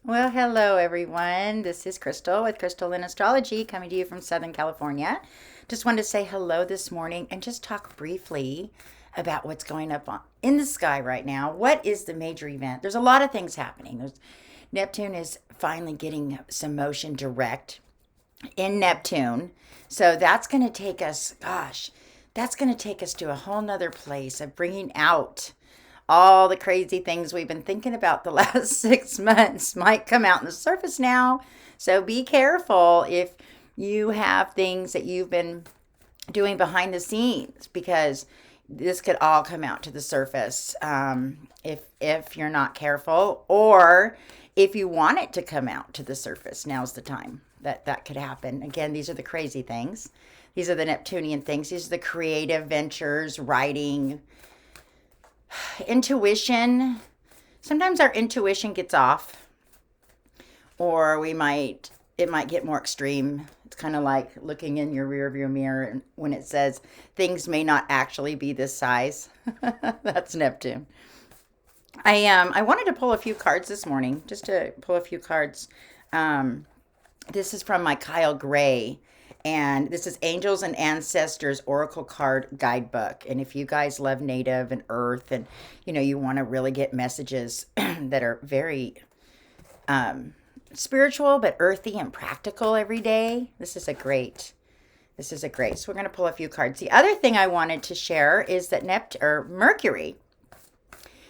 Well, hello everyone. This is Chrystal with Chrystal Lynn Astrology coming to you from Southern California. Just wanted to say hello this morning and just talk briefly about what's going up in the sky right now. What is the major event? There's a lot of things happening. Neptune is finally getting some motion direct in Neptune. So that's going to take us, that's going to take us to a whole nother place of bringing out all the crazy things we've been thinking about the last 6 months might come out on the surface now. So be careful if you have things that you've been doing behind the scenes because this could all come out to the surface if you're not careful, or if you want it to come out to the surface. Now's the time that could happen. Again, these are the crazy things. These are the Neptunian things. These are the creative ventures, writing, intuition. Sometimes our intuition gets off, or it might get more extreme. It's kind of like looking in your rear view mirror when it says things may not actually be this size. That's Neptune. I wanted to pull a few cards this morning, just to pull a few cards. This is from my Kyle Gray, and this is Angels and Ancestors Oracle Card Guidebook. And if you guys love Native and Earth, and you want to really get messages that are very spiritual but earthy and practical every day, this is a great. So we're going to pull a few cards. The other thing I wanted to share is that Mercury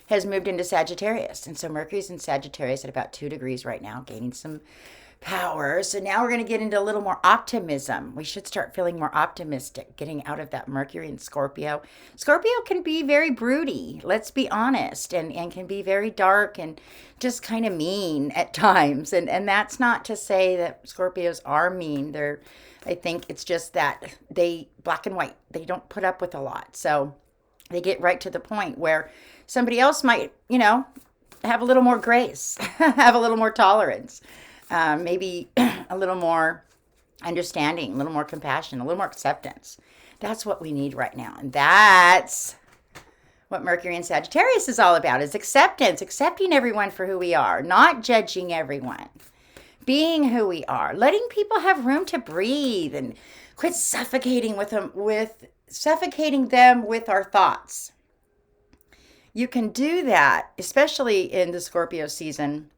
has moved into Sagittarius. And so Mercury's in Sagittarius at about 2 degrees right now, gaining some power. So now we're going to get into a little more optimism. We should start feeling more optimistic, getting out of that Mercury in Scorpio. Scorpio can be very broody, let's be honest, and can be very dark and just kind of mean at times. And that's not to say that Scorpios are mean. I think it's just that they black and white. They don't put up with a lot. So they get right to the point where somebody else might, have a little more grace, have a little more tolerance, maybe a little more understanding, a little more compassion, a little more acceptance. That's what we need right now. And that's what Mercury in Sagittarius is all about, is acceptance, accepting everyone for who we are, not judging everyone, being who we are, letting people have room to breathe and quit suffocating them with our thoughts. You can do that, especially in the Scorpio season.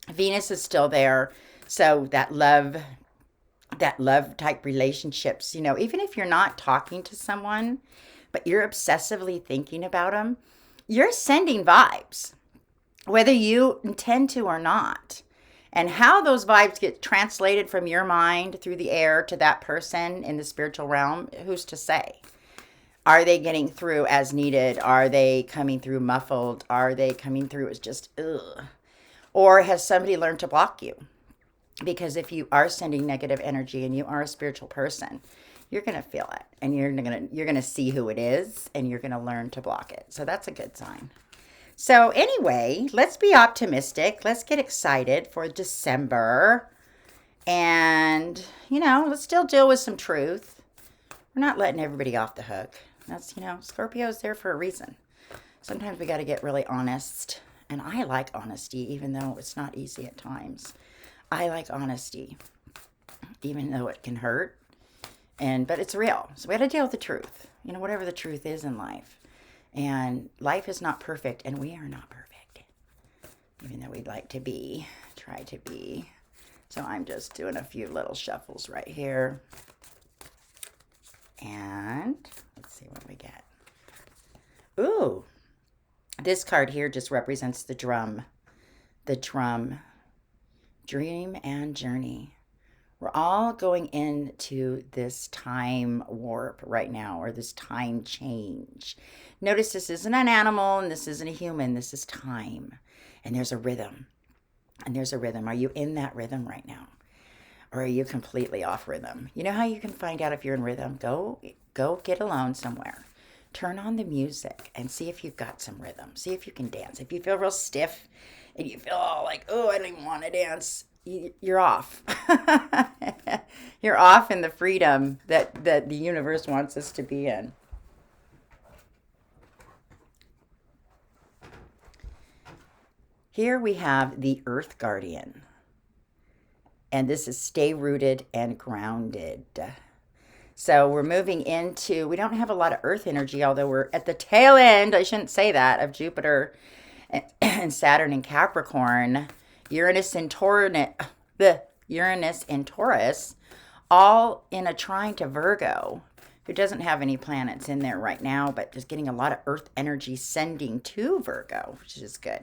Venus is still there. So that love type relationships, even if you're not talking to someone, but you're obsessively thinking about them, you're sending vibes, whether you intend to or not. And how those vibes get translated from your mind through the air to that person in the spiritual realm, who's to say? Are they getting through as needed? Are they coming through muffled? Are they coming through as just, ugh? Or has somebody learned to block you? Because if you are sending negative energy and you are a spiritual person, you're going to feel it, and you're going to see who it is, and you're going to learn to block it. So that's a good sign. So anyway, let's be optimistic. Let's get excited for December. And, let's still deal with some truth. We're not letting everybody off the hook. That's, Scorpio's there for a reason. Sometimes we got to get really honest. And I like honesty, even though it's not easy at times. I like honesty, even though it can hurt. But it's real. So we got to deal with the truth. Whatever the truth is in life. And life is not perfect, and we are not perfect. Even though we'd like to be, try to be. So I'm just doing a few little shuffles right here. And let's see what we get. Ooh, this card here just represents the drum. The drum. Dream and journey. We're all going into this time warp right now, or this time change. Notice this isn't an animal and this isn't a human. This is time. And there's a rhythm. Are you in that rhythm right now? Or are you completely off rhythm? You know how you can find out if you're in rhythm? Go get alone somewhere. Turn on the music and see if you've got some rhythm. See if you can dance. If you feel real stiff and you feel all like, oh, I don't even want to dance, you're off. You're off in the freedom that the universe wants us to be in. Here we have the Earth Guardian. And this is stay rooted and grounded. So we're moving into, we don't have a lot of Earth energy, although we're at the tail end, I shouldn't say that, of Jupiter and Saturn in Capricorn, Uranus in Taurus, all in a trine to Virgo, who doesn't have any planets in there right now, but just getting a lot of Earth energy sending to Virgo, which is good.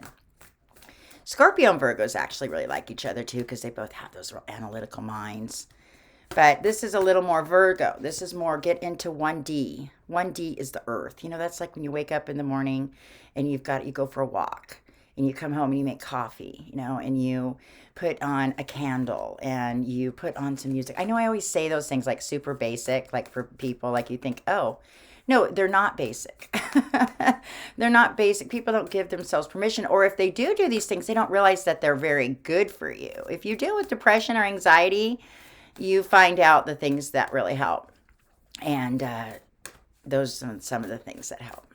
Scorpio and Virgos actually really like each other too, because they both have those real analytical minds. But this is a little more Virgo. This is more get into 1D. 1D is the Earth. You know, that's like when you wake up in the morning and you go for a walk and you come home and you make coffee, you know, and you put on a candle and you put on some music. I know I always say those things like super basic, like for people, like you think, oh, no, they're not basic. They're not basic. People don't give themselves permission. Or if they do these things, they don't realize that they're very good for you. If you deal with depression or anxiety, you find out the things that really help. And those are some of the things that help.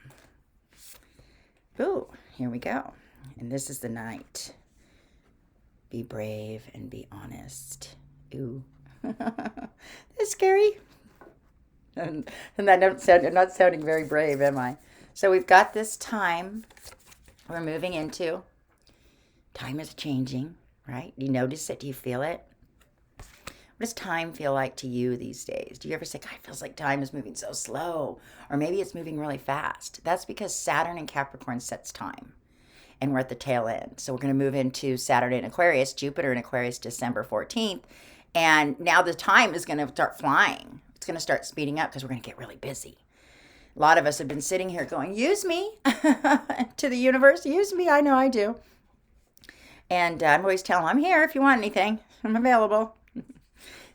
Ooh, here we go. And this is the night. Be brave and be honest. Ooh. That's scary. And I'm not sounding very brave, am I? So we've got this time we're moving into. Time is changing, right? Do you notice it? Do you feel it? What does time feel like to you these days? Do you ever say, God, it feels like time is moving so slow? Or maybe it's moving really fast. That's because Saturn in Capricorn sets time. And we're at the tail end. So we're going to move into Saturn in Aquarius, Jupiter in Aquarius, December 14th. And now the time is going to start flying. It's going to start speeding up because we're going to get really busy. A lot of us have been sitting here going, use me to the universe. Use me. I know I do. And I'm always telling them, I'm here if you want anything. I'm available.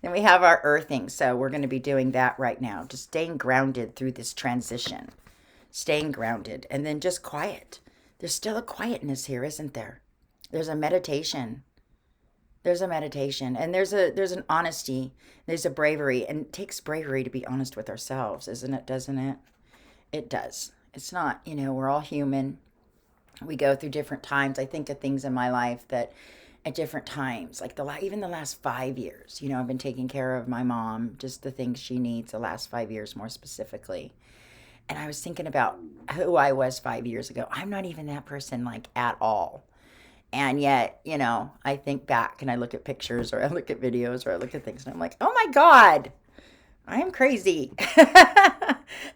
Then we have our earthing. So we're going to be doing that right now. Just staying grounded through this transition. Staying grounded. And then just quiet. There's still a quietness here, isn't there? There's a meditation. There's a meditation. And there's an honesty. There's a bravery. And it takes bravery to be honest with ourselves, isn't it? Doesn't it? It does. It's not, we're all human. We go through different times. I think of things in my life that at different times, like even the last 5 years, I've been taking care of my mom, just the things she needs the last 5 years more specifically. And I was thinking about who I was 5 years ago. I'm not even that person like at all. And yet, I think back and I look at pictures or I look at videos or I look at things and I'm like, oh my God, I am crazy.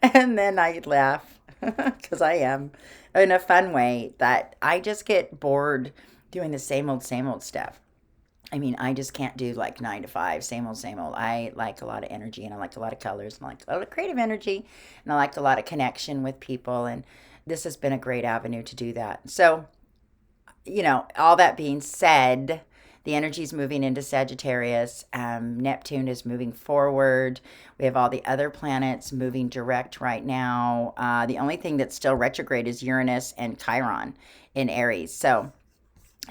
And then I laugh because I am in a fun way that I just get bored doing the same old stuff. I mean, I just can't do like 9 to 5, same old. I like a lot of energy and I like a lot of colors and I like a lot of creative energy and I like a lot of connection with people. And this has been a great avenue to do that. So, all that being said, the energy is moving into Sagittarius. Neptune is moving forward. We have all the other planets moving direct right now. The only thing that's still retrograde is Uranus and Chiron in Aries. So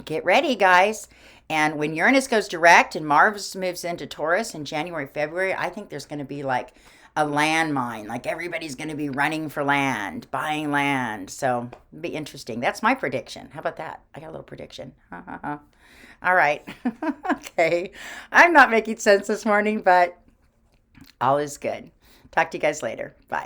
get ready, guys. And when Uranus goes direct and Mars moves into Taurus in January, February, I think there's going to be like a landmine. Like everybody's going to be running for land, buying land. So it'll be interesting. That's my prediction. How about that? I got a little prediction. All right. Okay. I'm not making sense this morning, but all is good. Talk to you guys later. Bye.